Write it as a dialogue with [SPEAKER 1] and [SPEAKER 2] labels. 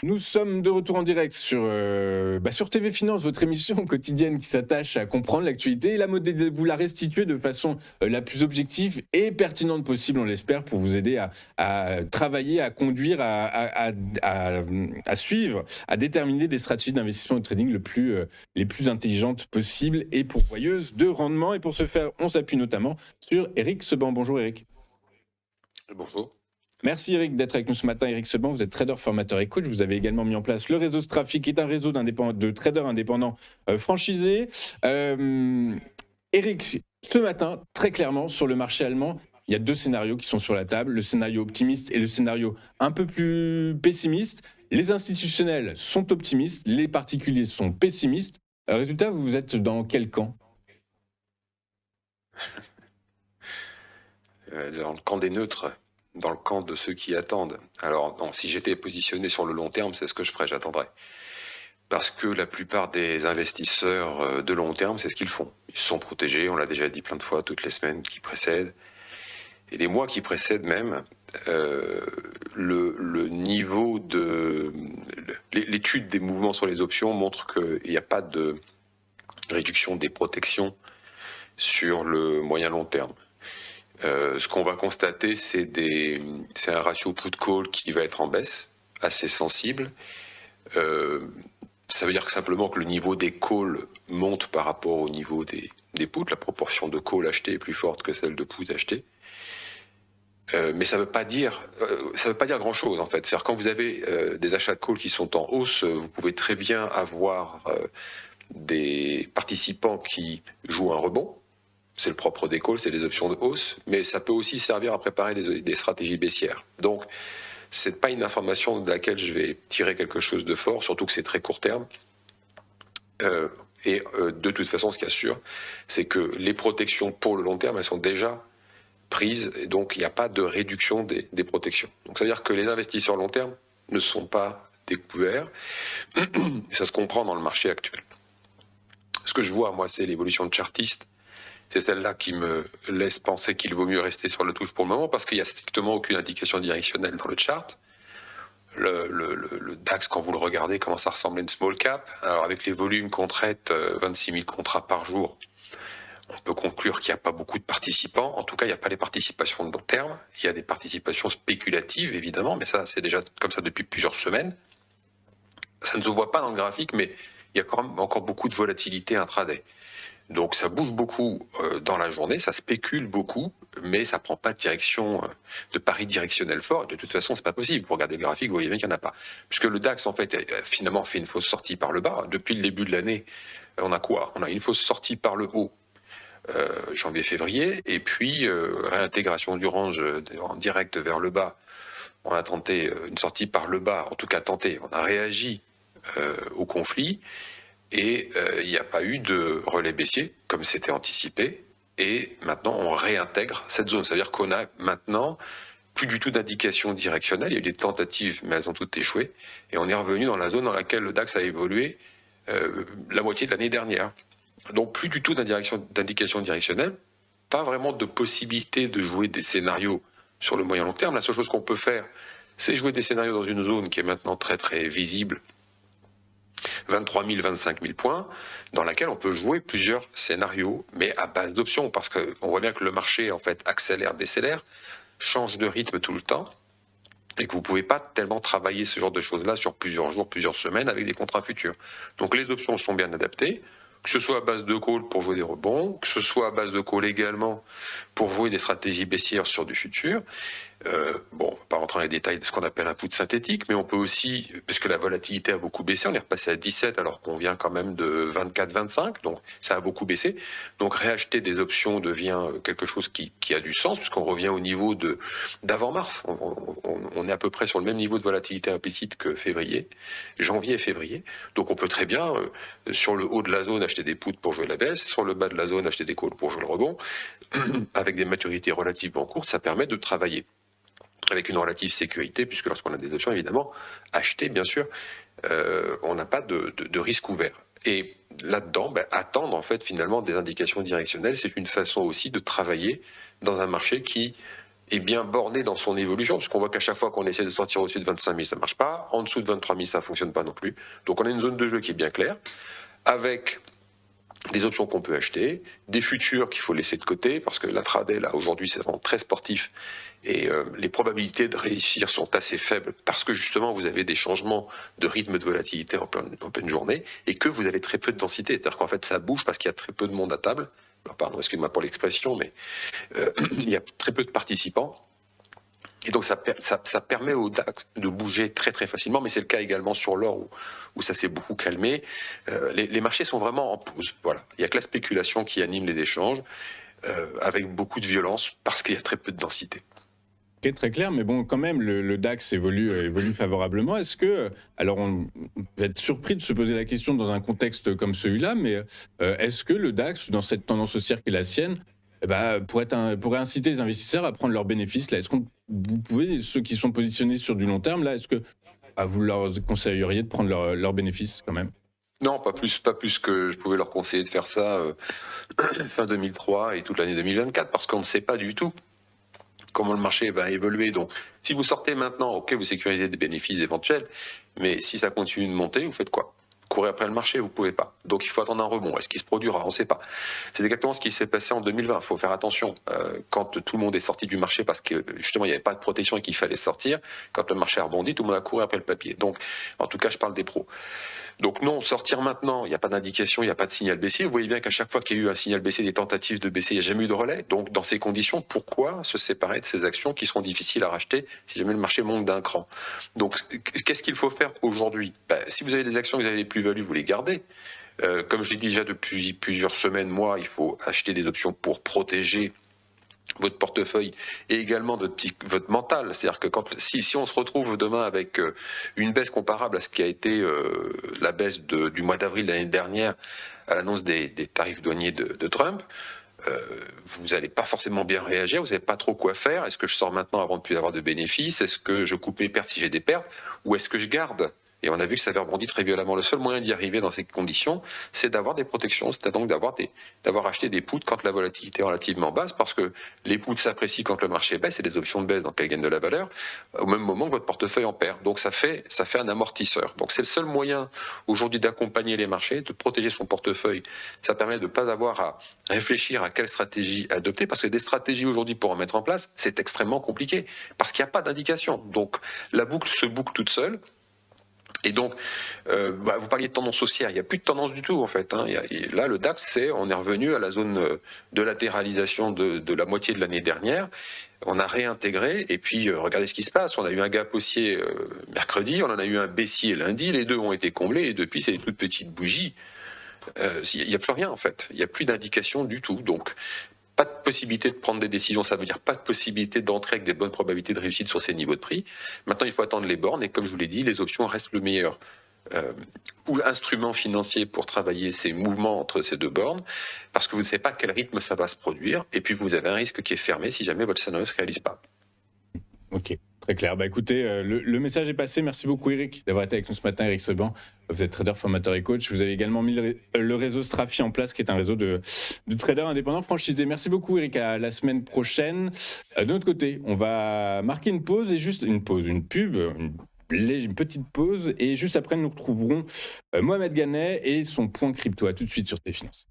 [SPEAKER 1] Nous sommes de retour en direct sur TV Finance, votre émission quotidienne qui s'attache à comprendre l'actualité et vous la restituer de façon la plus objective et pertinente possible, on l'espère, pour vous aider à travailler, à conduire, à suivre, à déterminer des stratégies d'investissement et de trading les plus intelligentes possibles et pourvoyeuses de rendement. Et pour ce faire, on s'appuie notamment sur Eric Seban. Bonjour Eric.
[SPEAKER 2] Bonjour.
[SPEAKER 1] Merci Eric d'être avec nous ce matin. Eric Seban, vous êtes trader, formateur et coach. Vous avez également mis en place le réseau Strafic, qui est un réseau de traders indépendants franchisés. Eric, ce matin, très clairement, sur le marché allemand, il y a deux scénarios qui sont sur la table, le scénario optimiste et le scénario un peu plus pessimiste. Les institutionnels sont optimistes, les particuliers sont pessimistes. Résultat, vous êtes dans quel camp ?
[SPEAKER 2] Dans le camp des neutres, dans le camp de ceux qui attendent. Alors, non, si j'étais positionné sur le long terme, c'est ce que je ferais, j'attendrais. Parce que la plupart des investisseurs de long terme, c'est ce qu'ils font. Ils sont protégés, on l'a déjà dit plein de fois, toutes les semaines qui précèdent. Et les mois qui précèdent même, le niveau de... L'étude des mouvements sur les options montre qu'il n'y a pas de réduction des protections sur le moyen-long terme. Ce qu'on va constater, c'est un ratio put-call qui va être en baisse, assez sensible. Ça veut dire simplement que le niveau des calls monte par rapport au niveau des puts. La proportion de calls achetés est plus forte que celle de puts achetés. Mais ça veut pas dire grand-chose en fait. C'est-à-dire quand vous avez des achats de calls qui sont en hausse, vous pouvez très bien avoir des participants qui jouent un rebond. C'est le propre des calls, c'est les options de hausse, mais ça peut aussi servir à préparer des stratégies baissières. Donc, c'est pas une information de laquelle je vais tirer quelque chose de fort, surtout que c'est très court terme. De toute façon, ce qu'il y a sûr, c'est que les protections pour le long terme, elles sont déjà prises, et donc il n'y a pas de réduction des protections. Donc, ça veut dire que les investisseurs long terme ne sont pas découverts. Ça se comprend dans le marché actuel. Ce que je vois, moi, c'est l'évolution de chartiste. C'est celle-là qui me laisse penser qu'il vaut mieux rester sur la touche pour le moment parce qu'il n'y a strictement aucune indication directionnelle dans le chart. Le DAX, quand vous le regardez, commence à ressembler à une small cap. Alors avec les volumes qu'on traite, 26 000 contrats par jour, on peut conclure qu'il n'y a pas beaucoup de participants. En tout cas, il n'y a pas les participations de long terme. Il y a des participations spéculatives, évidemment, mais ça, c'est déjà comme ça depuis plusieurs semaines. Ça ne se voit pas dans le graphique, mais il y a quand même encore beaucoup de volatilité intraday. Donc ça bouge beaucoup dans la journée, ça spécule beaucoup, mais ça prend pas de direction, de pari directionnel fort. De toute façon, c'est pas possible. Vous regardez le graphique, vous voyez bien qu'il n'y en a pas. Puisque le DAX, en fait, finalement fait une fausse sortie par le bas. Depuis le début de l'année, on a quoi ? On a une fausse sortie par le haut, janvier-février, et puis réintégration du range en direct vers le bas. On a tenté une sortie par le bas, en tout cas tenté. On a réagi au conflit. Et il n'y a pas eu de relais baissier, comme c'était anticipé. Et maintenant, on réintègre cette zone. C'est-à-dire qu'on a maintenant plus du tout d'indication directionnelle. Il y a eu des tentatives, mais elles ont toutes échoué. Et on est revenu dans la zone dans laquelle le DAX a évolué la moitié de l'année dernière. Donc plus du tout d'indication directionnelle. Pas vraiment de possibilité de jouer des scénarios sur le moyen long terme. La seule chose qu'on peut faire, c'est jouer des scénarios dans une zone qui est maintenant très très visible, 23 000, 25 000 points, dans laquelle on peut jouer plusieurs scénarios, mais à base d'options, parce qu'on voit bien que le marché, en fait, accélère, décélère, change de rythme tout le temps, et que vous ne pouvez pas tellement travailler ce genre de choses-là sur plusieurs jours, plusieurs semaines, avec des contrats futurs. Donc les options sont bien adaptées, que ce soit à base de call pour jouer des rebonds, que ce soit à base de call également pour jouer des stratégies baissières sur du futur. Bon, on ne va pas rentrer dans les détails de ce qu'on appelle un put synthétique, mais on peut aussi, puisque la volatilité a beaucoup baissé, on est repassé à 17 alors qu'on vient quand même de 24-25, donc ça a beaucoup baissé. Donc réacheter des options devient quelque chose qui a du sens, puisqu'on revient au niveau d'avant mars. On est à peu près sur le même niveau de volatilité implicite que janvier et février. Donc on peut très bien, sur le haut de la zone, acheter des puts pour jouer la baisse, sur le bas de la zone, acheter des calls pour jouer le rebond. Avec des maturités relativement courtes, ça permet de travailler avec une relative sécurité, puisque lorsqu'on a des options, évidemment, acheter, bien sûr, on n'a pas de risque ouvert. Et là-dedans, attendre, en fait, finalement, des indications directionnelles, c'est une façon aussi de travailler dans un marché qui est bien borné dans son évolution, puisqu'on voit qu'à chaque fois qu'on essaie de sortir au-dessus de 25 000, ça ne marche pas. En dessous de 23 000, ça ne fonctionne pas non plus. Donc on a une zone de jeu qui est bien claire, avec des options qu'on peut acheter, des futurs qu'il faut laisser de côté, parce que l'intraday, là, aujourd'hui, c'est vraiment très sportif, et les probabilités de réussir sont assez faibles, parce que justement, vous avez des changements de rythme de volatilité en pleine journée, et que vous avez très peu de densité. C'est-à-dire qu'en fait, ça bouge parce qu'il y a très peu de monde à table. Alors, pardon, excuse-moi pour l'expression, mais il y a très peu de participants. Et donc ça permet au DAX de bouger très très facilement, mais c'est le cas également sur l'or où ça s'est beaucoup calmé. Les marchés sont vraiment en pause. Voilà. Il n'y a que la spéculation qui anime les échanges, avec beaucoup de violence, parce qu'il y a très peu de densité.
[SPEAKER 1] Ok, très clair, mais bon, quand même, le DAX évolue favorablement. Est-ce que, alors on peut être surpris de se poser la question dans un contexte comme celui-là, mais est-ce que le DAX, dans cette tendance haussière qui est la sienne, pourrait inciter les investisseurs à prendre leurs bénéfices là? Est-ce que vous pouvez, ceux qui sont positionnés sur du long terme, là, est-ce que vous leur conseilleriez de prendre leurs bénéfices quand même?
[SPEAKER 2] Non, pas plus que je pouvais leur conseiller de faire ça fin 2003 et toute l'année 2024, parce qu'on ne sait pas du tout comment le marché va évoluer. Donc, si vous sortez maintenant, ok, vous sécurisez des bénéfices éventuels, mais si ça continue de monter, vous faites quoi? Courir après le marché, vous pouvez pas. Donc, il faut attendre un rebond. Est-ce qu'il se produira? On ne sait pas. C'est exactement ce qui s'est passé en 2020. Il faut faire attention. Quand tout le monde est sorti du marché parce que justement il n'y avait pas de protection et qu'il fallait sortir, quand le marché a rebondi, tout le monde a couru après le papier. Donc, en tout cas, je parle des pros. Donc non, sortir maintenant, il n'y a pas d'indication, il n'y a pas de signal baissier. Vous voyez bien qu'à chaque fois qu'il y a eu un signal baissier, des tentatives de baisser, il n'y a jamais eu de relais. Donc dans ces conditions, pourquoi se séparer de ces actions qui seront difficiles à racheter si jamais le marché monte d'un cran? Donc qu'est-ce qu'il faut faire aujourd'hui? Si vous avez des actions, vous avez les plus-values, vous les gardez. Comme je l'ai dit déjà depuis plusieurs semaines, mois, il faut acheter des options pour protéger votre portefeuille et également votre mental. C'est-à-dire que si on se retrouve demain avec une baisse comparable à ce qui a été la baisse du mois d'avril de l'année dernière à l'annonce des tarifs douaniers de Trump, vous n'allez pas forcément bien réagir, vous savez pas trop quoi faire. Est-ce que je sors maintenant avant de plus avoir de bénéfices? Est-ce que je coupe mes pertes si j'ai des pertes? Ou est-ce que je garde? Et on a vu que ça avait rebondi très violemment. Le seul moyen d'y arriver dans ces conditions, c'est d'avoir des protections, c'est donc d'avoir acheté des puts quand la volatilité est relativement basse, parce que les puts s'apprécient quand le marché baisse et les options de baisse, donc elles gagnent de la valeur, au même moment que votre portefeuille en perd. Donc ça fait un amortisseur. Donc c'est le seul moyen aujourd'hui d'accompagner les marchés, de protéger son portefeuille. Ça permet de ne pas avoir à réfléchir à quelle stratégie adopter, parce que des stratégies aujourd'hui pour en mettre en place, c'est extrêmement compliqué, parce qu'il n'y a pas d'indication. Donc la boucle se boucle toute seule. Et donc, vous parliez de tendance haussière, il n'y a plus de tendance du tout en fait. Là, le DAX, on est revenu à la zone de latéralisation de la moitié de l'année dernière. On a réintégré, et puis regardez ce qui se passe. On a eu un gap haussier mercredi, on en a eu un baissier lundi, les deux ont été comblés, et depuis, c'est des toutes petites bougies. Il n'y a plus rien en fait, il n'y a plus d'indication du tout. Donc, pas de possibilité de prendre des décisions, ça veut dire pas de possibilité d'entrer avec des bonnes probabilités de réussite sur ces niveaux de prix. Maintenant, il faut attendre les bornes, et comme je vous l'ai dit, les options restent le meilleur ou instrument financier pour travailler ces mouvements entre ces deux bornes, parce que vous ne savez pas à quel rythme ça va se produire, et puis vous avez un risque qui est fermé si jamais votre scénario ne se réalise pas.
[SPEAKER 1] Ok, très clair. Écoutez, le message est passé. Merci beaucoup Eric d'avoir été avec nous ce matin, Eric Seban. Vous êtes trader, formateur et coach. Vous avez également mis le réseau Strafi en place, qui est un réseau de traders indépendants franchisés. Merci beaucoup Eric, à la semaine prochaine. De notre côté, on va marquer une pause, et juste une pub, une petite pause, et juste après nous retrouverons Mohamed Ganet et son point crypto. À tout de suite sur tes finances.